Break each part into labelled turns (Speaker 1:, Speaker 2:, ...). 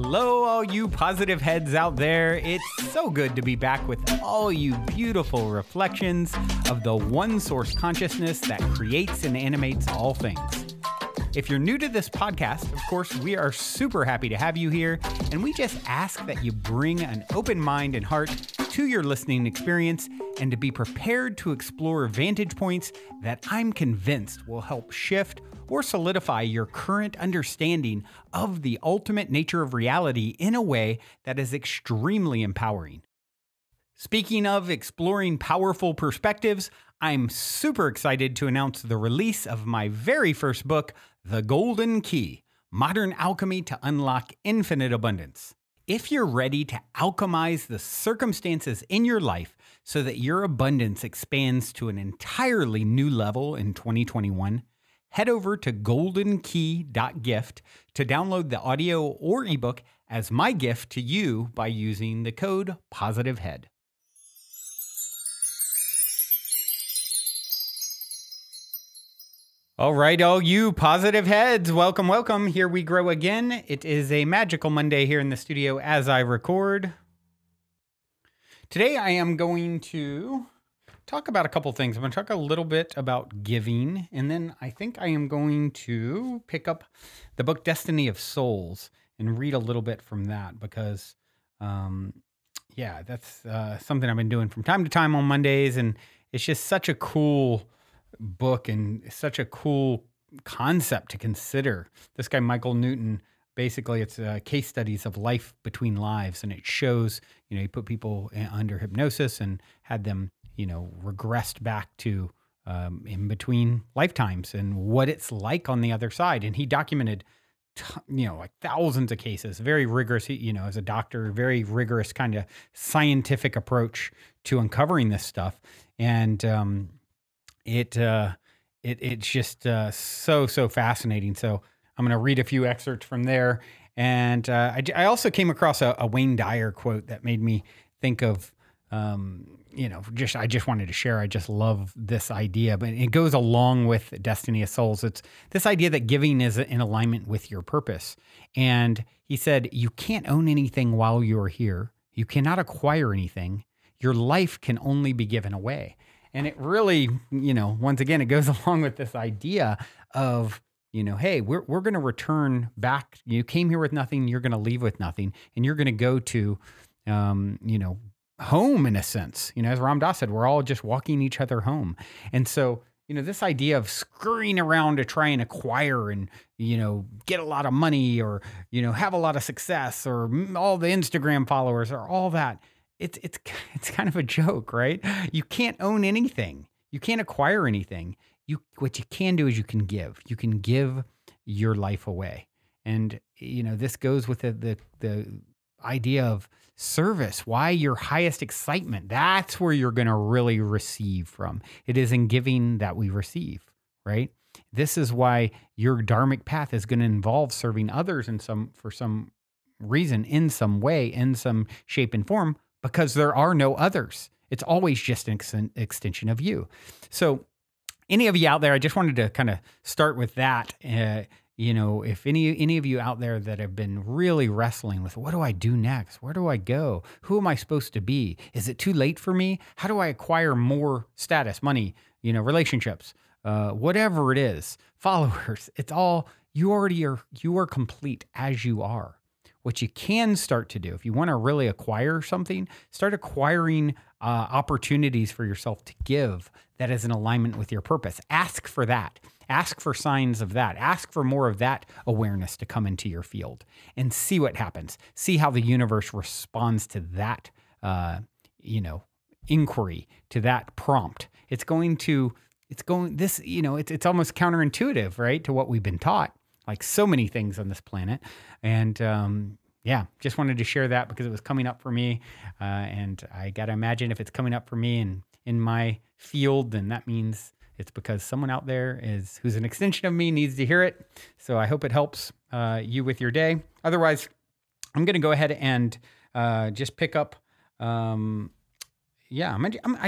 Speaker 1: Hello, all you positive heads out there. It's so good to be back with all you beautiful reflections of the one source consciousness that creates and animates all things. If you're new to this podcast, of course, we are super happy to have you here, and we just ask that you bring an open mind and heart to your listening experience and to be prepared to explore vantage points that I'm convinced will help shift or solidify your current understanding of the ultimate nature of reality in a way that is extremely empowering. Speaking of exploring powerful perspectives, I'm super excited to announce the release of my very first book, The Golden Key: Modern Alchemy to Unlock Infinite Abundance. If you're ready to alchemize the circumstances in your life so that your abundance expands to an entirely new level in 2021, head over to goldenkey.gift to download the audio or ebook as my gift to you by using the code POSITIVEHEAD. All right, all you positive heads, welcome, welcome. Here we grow again. It is a magical Monday here in the studio as I record. Today I am going to talk about a couple things. I'm going to talk a little bit about giving, and then I think I am going to pick up the book Destiny of Souls and read a little bit from that because, that's something I've been doing from time to time on Mondays, and it's just such a cool book and such a cool concept to consider. This guy, Michael Newton, basically it's case studies of life between lives, and it shows, he put people under hypnosis and had them, regressed back to in between lifetimes and what it's like on the other side. And he documented, like thousands of cases, very rigorous, as a doctor, very rigorous kind of scientific approach to uncovering this stuff. And it's just so fascinating. So I'm going to read a few excerpts from there. And I also came across a Wayne Dyer quote that made me think of, I just wanted to share. I just love this idea, but it goes along with Destiny of Souls. It's this idea that giving is in alignment with your purpose. And he said, you can't own anything while you're here. You cannot acquire anything. Your life can only be given away. And it really, once again, it goes along with this idea of, hey, we're going to return back. You came here with nothing. You're going to leave with nothing. And you're going to go to, home in a sense. As Ram Dass said, we're all just walking each other home. And so, this idea of scurrying around to try and acquire and, get a lot of money or, have a lot of success or all the Instagram followers or all that. It's kind of a joke, right? You can't own anything. You can't acquire anything. What you can do is you can give. You can give your life away. And, this goes with the idea of service. Why your highest excitement? That's where you're going to really receive from. It is in giving that we receive, right? This is why your dharmic path is going to involve serving others for some reason, in some way, in some shape and form, because there are no others. It's always just an extension of you. So any of you out there, I just wanted to kind of start with that. If any of you out there that have been really wrestling with, what do I do next? Where do I go? Who am I supposed to be? Is it too late for me? How do I acquire more status, money, relationships, whatever it is, followers? It's all, you are complete as you are. What you can start to do, if you want to really acquire something, start acquiring opportunities for yourself to give that is in alignment with your purpose. Ask for that. Ask for signs of that. Ask for more of that awareness to come into your field and see what happens. See how the universe responds to that, inquiry, to that prompt. It's almost counterintuitive, right, to what we've been taught, like so many things on this planet. And, just wanted to share that because it was coming up for me. And I got to imagine if it's coming up for me and in my field, then that means it's because someone out there who's an extension of me needs to hear it. So I hope it helps you with your day. Otherwise, I'm going to go ahead and just pick up. I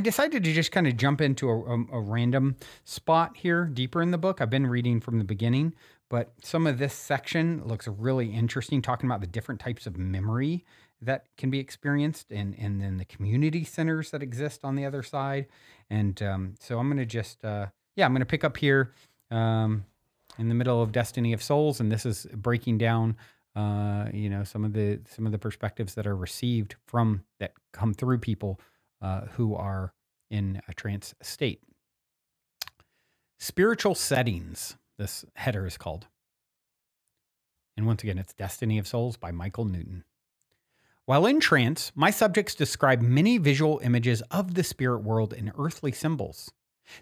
Speaker 1: decided to just kind of jump into a random spot here deeper in the book. I've been reading from the beginning, But some of this section looks really interesting, talking about the different types of memory that can be experienced and then the community centers that exist on the other side. And so I'm going to just, I'm going to pick up here in the middle of Destiny of Souls. And this is breaking down, some of the perspectives that are received that come through people who are in a trance state. Spiritual settings, this header is called. And once again, it's Destiny of Souls by Michael Newton. While in trance, my subjects describe many visual images of the spirit world in earthly symbols.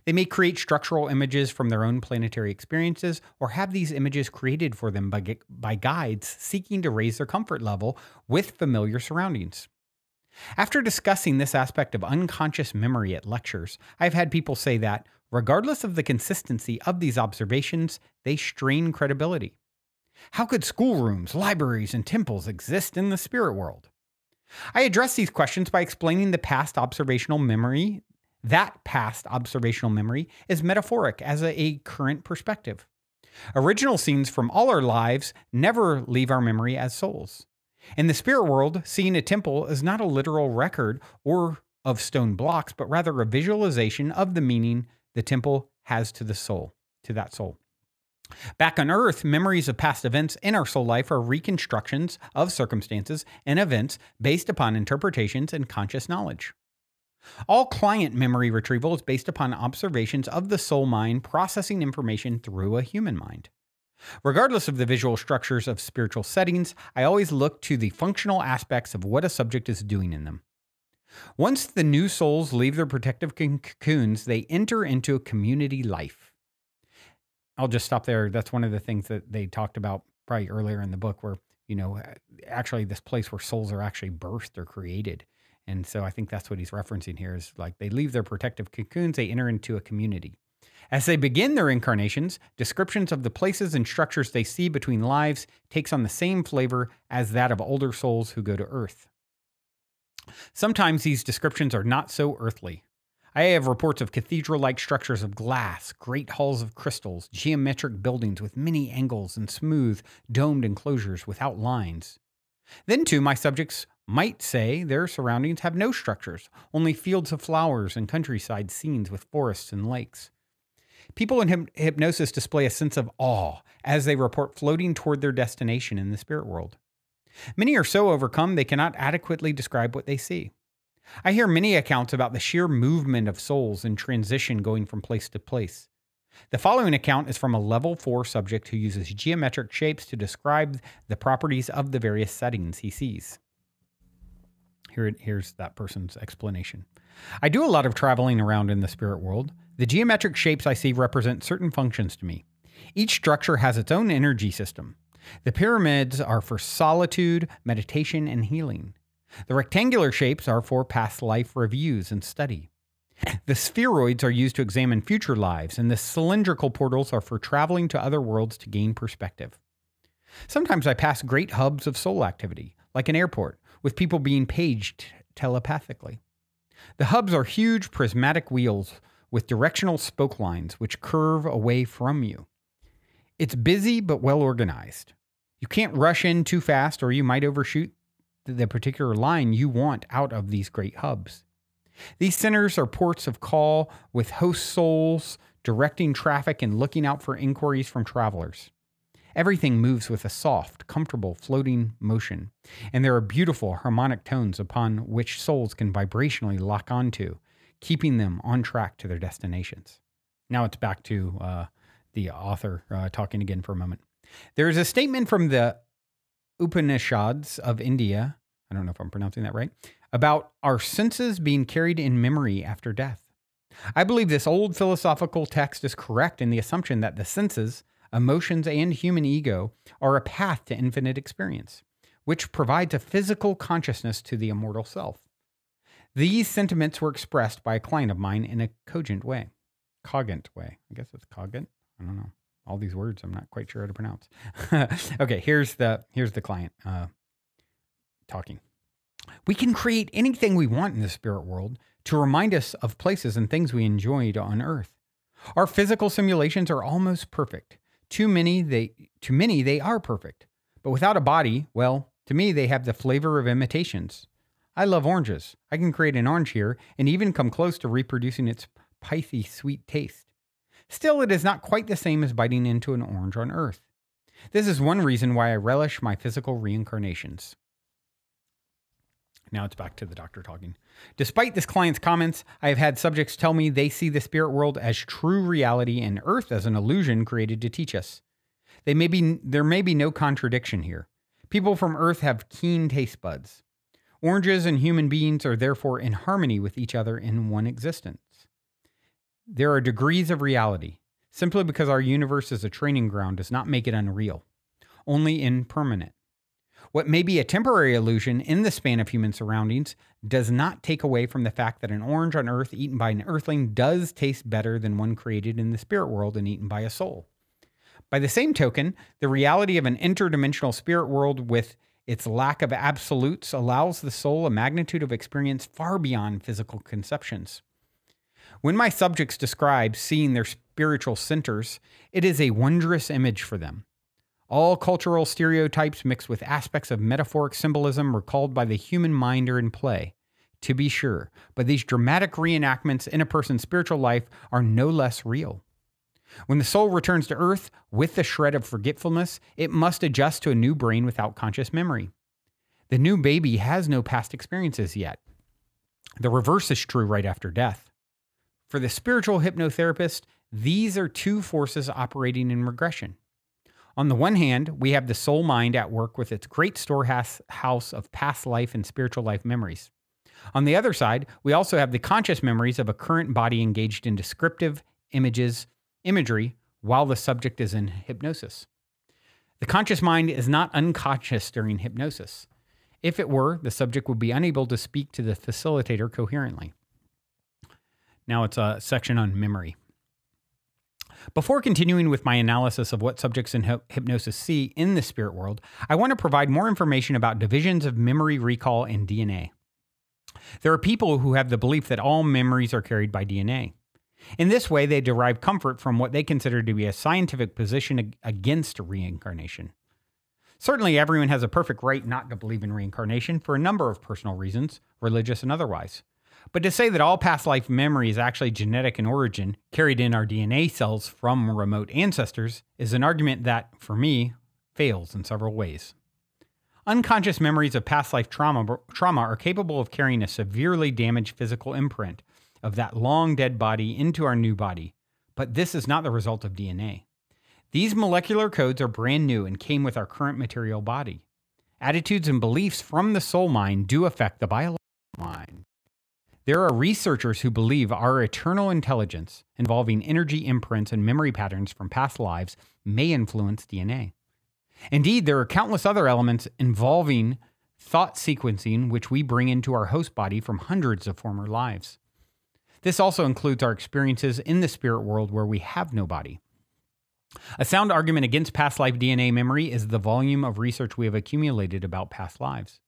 Speaker 1: They may create structural images from their own planetary experiences or have these images created for them by guides seeking to raise their comfort level with familiar surroundings. After discussing this aspect of unconscious memory at lectures, I've had people say that, regardless of the consistency of these observations, they strain credibility. How could schoolrooms, libraries, and temples exist in the spirit world? I address these questions by explaining that past observational memory is metaphoric as a current perspective. Original scenes from all our lives never leave our memory as souls. In the spirit world, seeing a temple is not a literal record or of stone blocks, but rather a visualization of the meaning the temple has to that soul. Back on Earth, memories of past events in our soul life are reconstructions of circumstances and events based upon interpretations and conscious knowledge. All client memory retrieval is based upon observations of the soul mind processing information through a human mind. Regardless of the visual structures of spiritual settings, I always look to the functional aspects of what a subject is doing in them. Once the new souls leave their protective cocoons, they enter into a community life. I'll just stop there. That's one of the things that they talked about probably earlier in the book where, actually this place where souls are actually birthed or created. And so I think that's what he's referencing here is like they leave their protective cocoons, they enter into a community. As they begin their incarnations, descriptions of the places and structures they see between lives takes on the same flavor as that of older souls who go to Earth. Sometimes these descriptions are not so earthly. I have reports of cathedral-like structures of glass, great halls of crystals, geometric buildings with many angles and smooth, domed enclosures without lines. Then, too, my subjects might say their surroundings have no structures, only fields of flowers and countryside scenes with forests and lakes. People in hypnosis display a sense of awe as they report floating toward their destination in the spirit world. Many are so overcome they cannot adequately describe what they see. I hear many accounts about the sheer movement of souls in transition going from place to place. The following account is from a level 4 subject who uses geometric shapes to describe the properties of the various settings he sees. Here's that person's explanation. I do a lot of traveling around in the spirit world. The geometric shapes I see represent certain functions to me. Each structure has its own energy system. The pyramids are for solitude, meditation, and healing. The rectangular shapes are for past life reviews and study. The spheroids are used to examine future lives, and the cylindrical portals are for traveling to other worlds to gain perspective. Sometimes I pass great hubs of soul activity, like an airport, with people being paged telepathically. The hubs are huge prismatic wheels with directional spoke lines which curve away from you. It's busy but well organized. You can't rush in too fast or you might overshoot the particular line you want out of these great hubs. These centers are ports of call with host souls directing traffic and looking out for inquiries from travelers. Everything moves with a soft, comfortable, floating motion, and there are beautiful harmonic tones upon which souls can vibrationally lock onto, keeping them on track to their destinations. Now it's back to the author talking again for a moment. There is a statement from the Upanishads of India, I don't know if I'm pronouncing that right, about our senses being carried in memory after death. I believe this old philosophical text is correct in the assumption that the senses, emotions, and human ego are a path to infinite experience, which provides a physical consciousness to the immortal self. These sentiments were expressed by a client of mine in a cogent way. Cogent way. I guess it's cogent. I don't know. All these words I'm not quite sure how to pronounce. Okay, here's the client talking. We can create anything we want in the spirit world to remind us of places and things we enjoyed on Earth. Our physical simulations are almost perfect. To many they are perfect. But without a body, well, to me they have the flavor of imitations. I love oranges. I can create an orange here and even come close to reproducing its pithy sweet taste. Still, it is not quite the same as biting into an orange on Earth. This is one reason why I relish my physical reincarnations. Now it's back to the doctor talking. Despite this client's comments, I have had subjects tell me they see the spirit world as true reality and Earth as an illusion created to teach us. There may be no contradiction here. People from Earth have keen taste buds. Oranges and human beings are therefore in harmony with each other in one existence. There are degrees of reality. Simply because our universe is a training ground does not make it unreal, only impermanent. What may be a temporary illusion in the span of human surroundings does not take away from the fact that an orange on Earth eaten by an earthling does taste better than one created in the spirit world and eaten by a soul. By the same token, the reality of an interdimensional spirit world with its lack of absolutes allows the soul a magnitude of experience far beyond physical conceptions. When my subjects describe seeing their spiritual centers, it is a wondrous image for them. All cultural stereotypes mixed with aspects of metaphoric symbolism recalled by the human mind are in play, to be sure, but these dramatic reenactments in a person's spiritual life are no less real. When the soul returns to Earth with the shred of forgetfulness, it must adjust to a new brain without conscious memory. The new baby has no past experiences yet. The reverse is true right after death. For the spiritual hypnotherapist, these are two forces operating in regression. On the one hand, we have the soul mind at work with its great storehouse of past life and spiritual life memories. On the other side, we also have the conscious memories of a current body engaged in descriptive imagery while the subject is in hypnosis. The conscious mind is not unconscious during hypnosis. If it were, the subject would be unable to speak to the facilitator coherently. Now it's a section on memory. Before continuing with my analysis of what subjects in hypnosis see in the spirit world, I want to provide more information about divisions of memory recall and DNA. There are people who have the belief that all memories are carried by DNA. In this way, they derive comfort from what they consider to be a scientific position against reincarnation. Certainly, everyone has a perfect right not to believe in reincarnation for a number of personal reasons, religious and otherwise. But to say that all past life memory is actually genetic in origin, carried in our DNA cells from remote ancestors, is an argument that, for me, fails in several ways. Unconscious memories of past life trauma are capable of carrying a severely damaged physical imprint of that long dead body into our new body, but this is not the result of DNA. These molecular codes are brand new and came with our current material body. Attitudes and beliefs from the soul mind do affect the biological mind. There are researchers who believe our eternal intelligence, involving energy imprints and memory patterns from past lives, may influence DNA. Indeed, there are countless other elements involving thought sequencing which we bring into our host body from hundreds of former lives. This also includes our experiences in the spirit world where we have no body. A sound argument against past life DNA memory is the volume of research we have accumulated about past lives.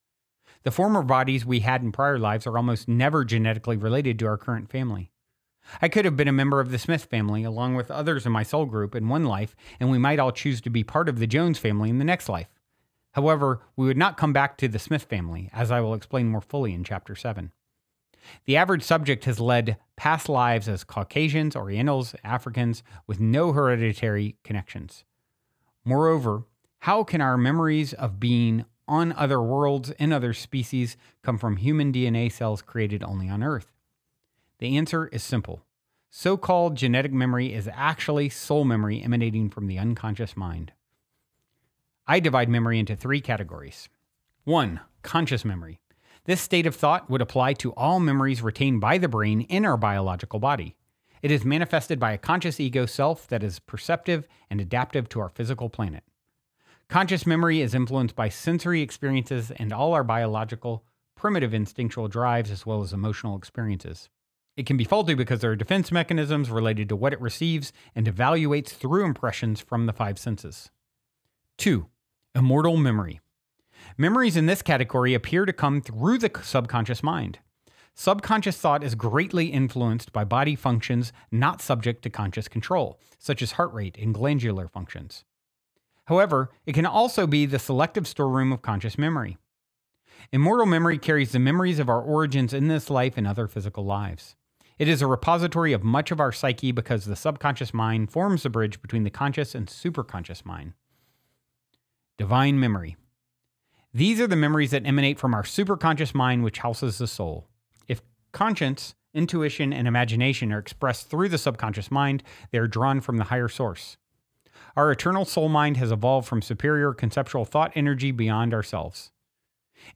Speaker 1: The former bodies we had in prior lives are almost never genetically related to our current family. I could have been a member of the Smith family along with others in my soul group in one life, and we might all choose to be part of the Jones family in the next life. However, we would not come back to the Smith family, as I will explain more fully in Chapter 7. The average subject has led past lives as Caucasians, Orientals, Africans, with no hereditary connections. Moreover, how can our memories of being on other worlds and other species come from human DNA cells created only on Earth? The answer is simple. So-called genetic memory is actually soul memory emanating from the unconscious mind. I divide memory into three categories. 1. Conscious memory. This state of thought would apply to all memories retained by the brain in our biological body. It is manifested by a conscious ego self that is perceptive and adaptive to our physical planet. Conscious memory is influenced by sensory experiences and all our biological, primitive instinctual drives as well as emotional experiences. It can be faulty because there are defense mechanisms related to what it receives and evaluates through impressions from the five senses. 2. Immortal memory. Memories in this category appear to come through the subconscious mind. Subconscious thought is greatly influenced by body functions not subject to conscious control, such as heart rate and glandular functions. However, it can also be the selective storeroom of conscious memory. Immortal memory carries the memories of our origins in this life and other physical lives. It is a repository of much of our psyche because the subconscious mind forms the bridge between the conscious and superconscious mind. Divine memory. These are the memories that emanate from our superconscious mind, which houses the soul. If conscience, intuition, and imagination are expressed through the subconscious mind, they are drawn from the higher source. Our eternal soul mind has evolved from superior conceptual thought energy beyond ourselves.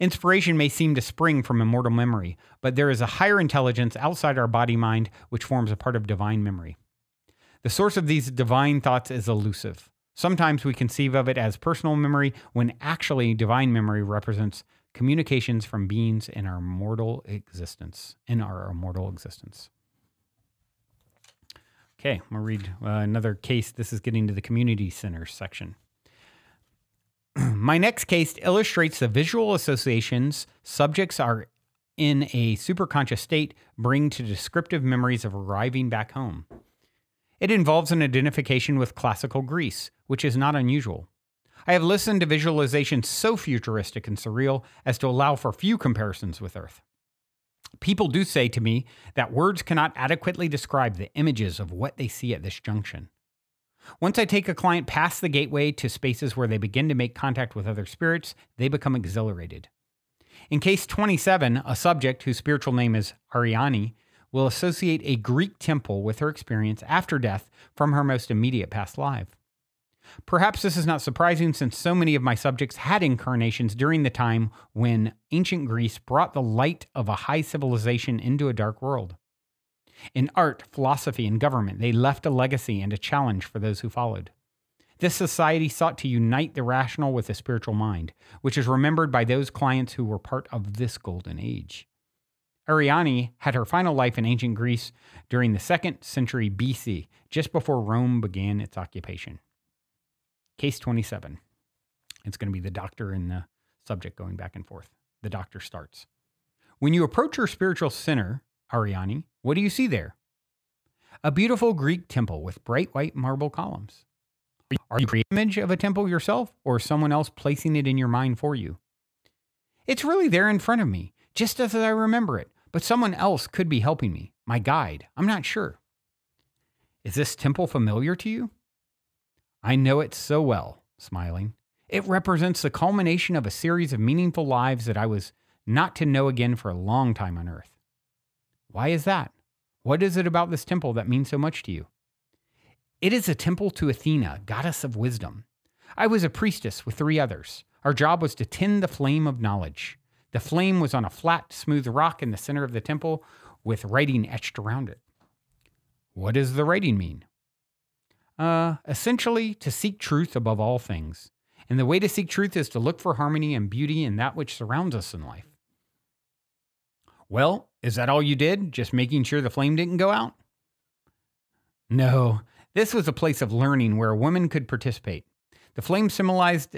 Speaker 1: Inspiration may seem to spring from immortal memory, but there is a higher intelligence outside our body mind which forms a part of divine memory. The source of these divine thoughts is elusive. Sometimes we conceive of it as personal memory, when actually divine memory represents communications from beings in our immortal existence. Okay, I'm going to read another case. This is getting to the community centers section. My next case illustrates the visual associations subjects are in a superconscious state bring to descriptive memories of arriving back home. It involves an identification with classical Greece, which is not unusual. I have listened to visualizations so futuristic and surreal as to allow for few comparisons with Earth. People do say to me that words cannot adequately describe the images of what they see at this junction. Once I take a client past the gateway to spaces where they begin to make contact with other spirits, they become exhilarated. In case 27, a subject whose spiritual name is Ariane will associate a Greek temple with her experience after death from her most immediate past life. Perhaps this is not surprising since so many of my subjects had incarnations during the time when ancient Greece brought the light of a high civilization into a dark world. In art, philosophy, and government, they left a legacy and a challenge for those who followed. This society sought to unite the rational with the spiritual mind, which is remembered by those clients who were part of this golden age. Ariane had her final life in ancient Greece during the 2nd century BC, just before Rome began its occupation. Case 27. It's going to be the doctor and the subject going back and forth. The doctor starts. When you approach your spiritual center, Ariane, what do you see there? A beautiful Greek temple with bright white marble columns. Are you creating an image of a temple yourself, or someone else placing it in your mind for you? It's really there in front of me, just as I remember it, but someone else could be helping me, my guide. I'm not sure. Is this temple familiar to you? I know it so well, smiling. It represents the culmination of a series of meaningful lives that I was not to know again for a long time on Earth. Why is that? What is it about this temple that means so much to you? It is a temple to Athena, goddess of wisdom. I was a priestess with 3 others. Our job was to tend the flame of knowledge. The flame was on a flat, smooth rock in the center of the temple with writing etched around it. What does the writing mean? Essentially, to seek truth above all things. And the way to seek truth is to look for harmony and beauty in that which surrounds us in life. Well, is that all you did? Just making sure the flame didn't go out? No, this was a place of learning where a woman could participate. The flame symbolized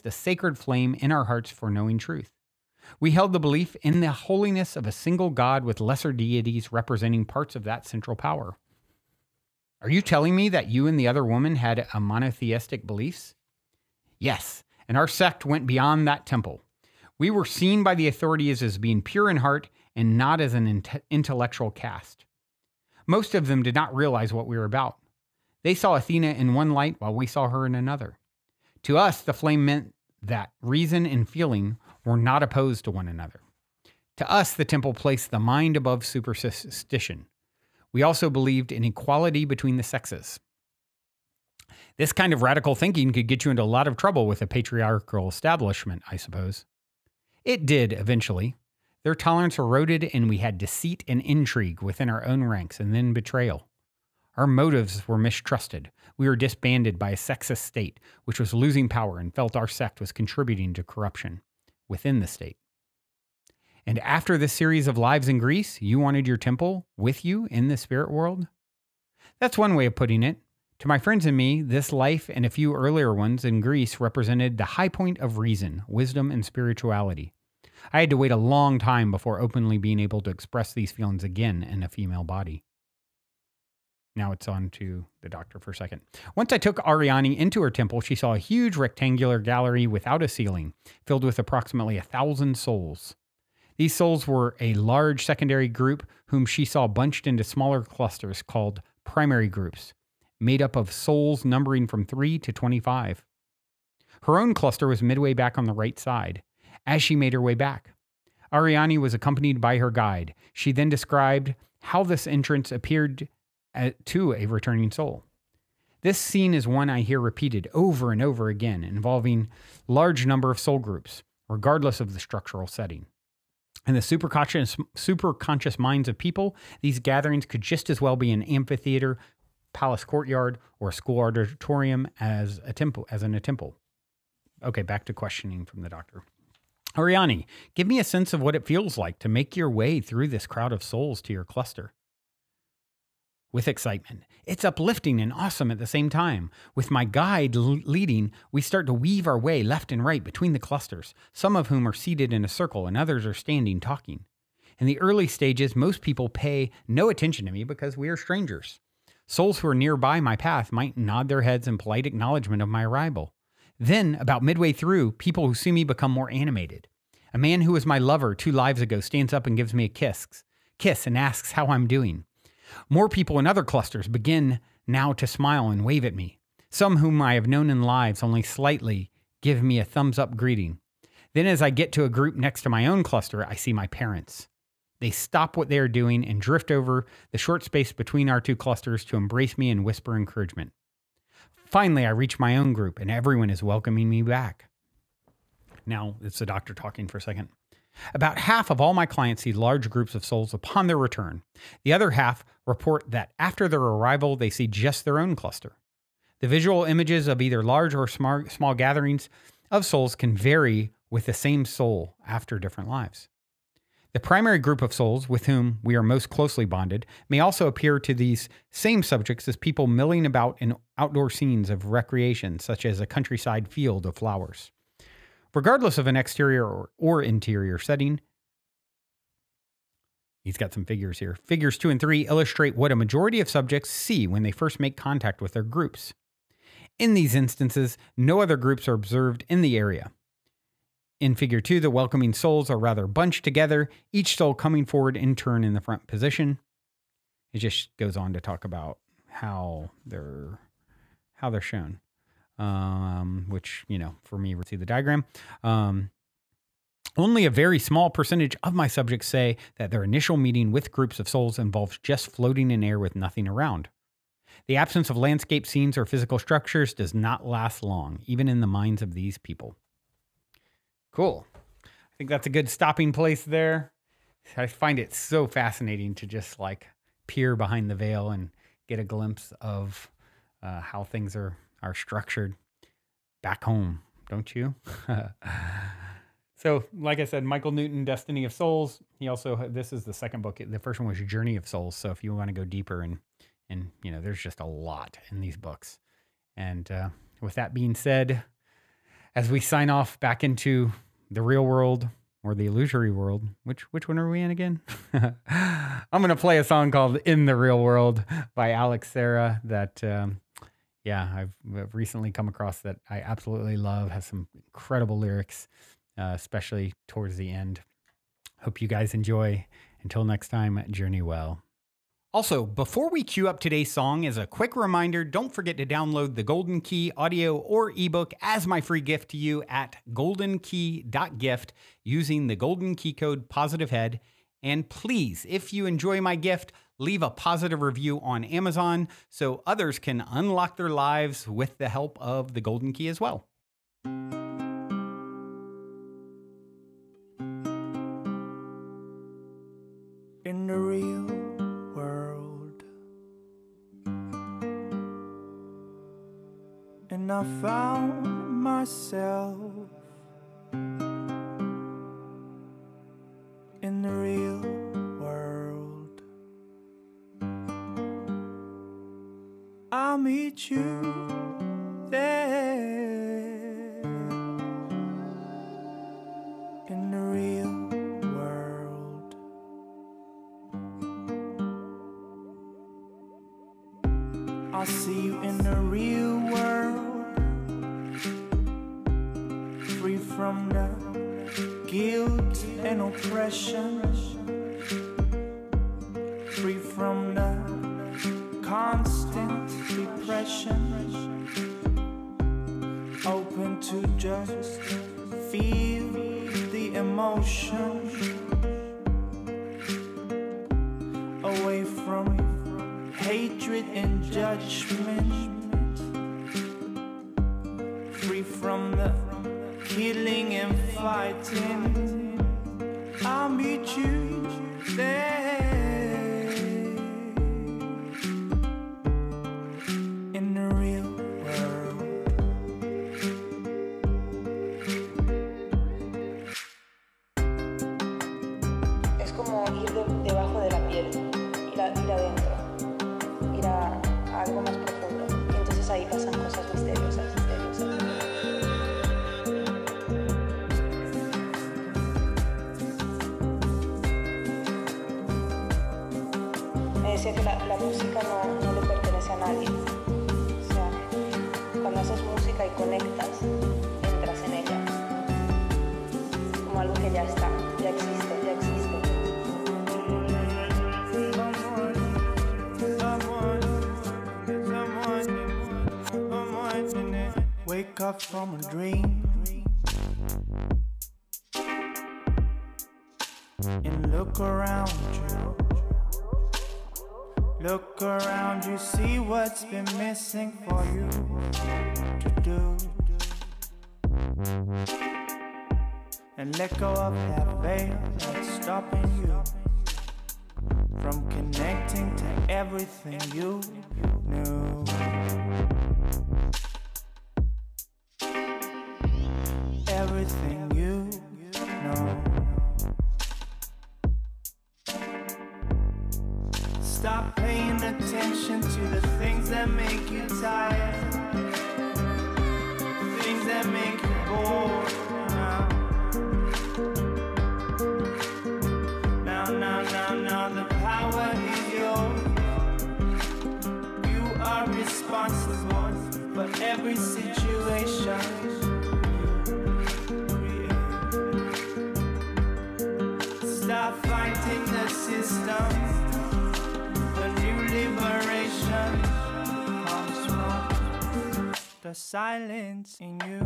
Speaker 1: a sacred flame in our hearts for knowing truth. We held the belief in the holiness of a single God with lesser deities representing parts of that central power. Are you telling me that you and the other woman had a monotheistic beliefs? Yes, and our sect went beyond that temple. We were seen by the authorities as being pure in heart and not as an intellectual caste. Most of them did not realize what we were about. They saw Athena in one light while we saw her in another. To us, the flame meant that reason and feeling were not opposed to one another. To us, the temple placed the mind above superstition. We also believed in equality between the sexes. This kind of radical thinking could get you into a lot of trouble with a patriarchal establishment, I suppose. It did, eventually. Their tolerance eroded, and we had deceit and intrigue within our own ranks, and then betrayal. Our motives were mistrusted. We were disbanded by a sexist state, which was losing power and felt our sect was contributing to corruption within the state. And after this series of lives in Greece, you wanted your temple with you in the spirit world? That's one way of putting it. To my friends and me, this life and a few earlier ones in Greece represented the high point of reason, wisdom, and spirituality. I had to wait a long time before openly being able to express these feelings again in a female body. Now it's on to the doctor for a second. Once I took Ariani into her temple, she saw a huge rectangular gallery without a ceiling, filled with approximately 1,000 souls. These souls were a large secondary group whom she saw bunched into smaller clusters called primary groups, made up of souls numbering from 3 to 25. Her own cluster was midway back on the right side. As she made her way back, Ariani was accompanied by her guide. She then described how this entrance appeared to a returning soul. This scene is one I hear repeated over and over again, involving large number of soul groups, regardless of the structural setting. In the superconscious minds of people, these gatherings could just as well be an amphitheater, palace courtyard, or a school auditorium as a temple. Okay, back to questioning from the doctor. Ariani, give me a sense of what it feels like to make your way through this crowd of souls to your cluster. With excitement. It's uplifting and awesome at the same time. With my guide leading, we start to weave our way left and right between the clusters, some of whom are seated in a circle and others are standing talking. In the early stages, most people pay no attention to me because we are strangers. Souls who are nearby my path might nod their heads in polite acknowledgement of my arrival. Then, about midway through, people who see me become more animated. A man who was my lover 2 lives ago stands up and gives me a kiss and asks how I'm doing. More people in other clusters begin now to smile and wave at me. Some whom I have known in lives only slightly give me a thumbs up greeting. Then as I get to a group next to my own cluster, I see my parents. They stop what they are doing and drift over the short space between our 2 clusters to embrace me and whisper encouragement. Finally, I reach my own group and everyone is welcoming me back. Now, it's the doctor talking for a second. About half of all my clients see large groups of souls upon their return. The other half report that after their arrival, they see just their own cluster. The visual images of either large or small gatherings of souls can vary with the same soul after different lives. The primary group of souls with whom we are most closely bonded may also appear to these same subjects as people milling about in outdoor scenes of recreation, such as a countryside field of flowers. Regardless of an exterior or interior setting, he's got some figures here. Figures 2 and 3 illustrate what a majority of subjects see when they first make contact with their groups. In these instances, no other groups are observed in the area. In figure 2, the welcoming souls are rather bunched together, each soul coming forward in turn in the front position. It just goes on to talk about how they're shown. Which, for me, we'll see the diagram. Only a very small percentage of my subjects say that their initial meeting with groups of souls involves just floating in air with nothing around. The absence of landscape scenes or physical structures does not last long, even in the minds of these people. Cool. I think that's a good stopping place there. I find it so fascinating to just peer behind the veil and get a glimpse of how things are structured back home, don't you? So, like I said, Michael Newton, Destiny of Souls. He also, this is the second book. The first one was Journey of Souls. So if you want to go deeper and there's just a lot in these books. And with that being said, as we sign off back into the real world or the illusory world, which one are we in again? I'm going to play a song called In the Real World by Alex Serra that, I've recently come across that I absolutely love. Has some incredible lyrics, especially towards the end. Hope you guys enjoy. Until next time, journey well. Also, before we cue up today's song, as a quick reminder, don't forget to download the Golden Key audio or ebook as my free gift to you at goldenkey.gift using the Golden Key code POSITIVEHEAD. And please, if you enjoy my gift, leave a positive review on Amazon so others can unlock their lives with the help of the Golden Key as well.
Speaker 2: In the real world, and I found myself in the real world. I'll meet you there in the real I'll see you in the real world, free from the guilt and oppression, free from the constant depression, open to just feel the emotion, away from hatred and judgment, free from the killing and fighting. I'll meet you there in the real world.
Speaker 3: Es como ir debajo de la piel, ir adentro, ir a algo más profundo. Y entonces ahí pasan cosas misteriosas. Me decía que la música no le pertenece a nadie. O sea, cuando haces música y conectas, entras en ella. Como algo que ya está, ya existe.
Speaker 2: Wake up from a dream and look around you. Look around you, see what's been missing for you to do. And let go of that veil that's stopping you from connecting to everything you knew. Everything you know. Stop paying attention to the things that make you tired, things that make you bored. Now, the power is yours. You are responsible for every situation. Stop fighting the system. The new liberation comes from the silence in you.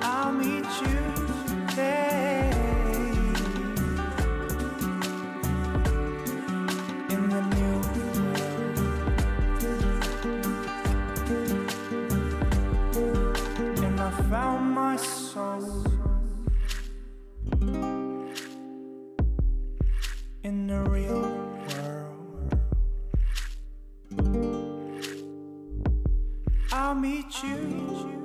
Speaker 2: I'll meet you there in the new world. And I found my soul in the real world. I'll meet you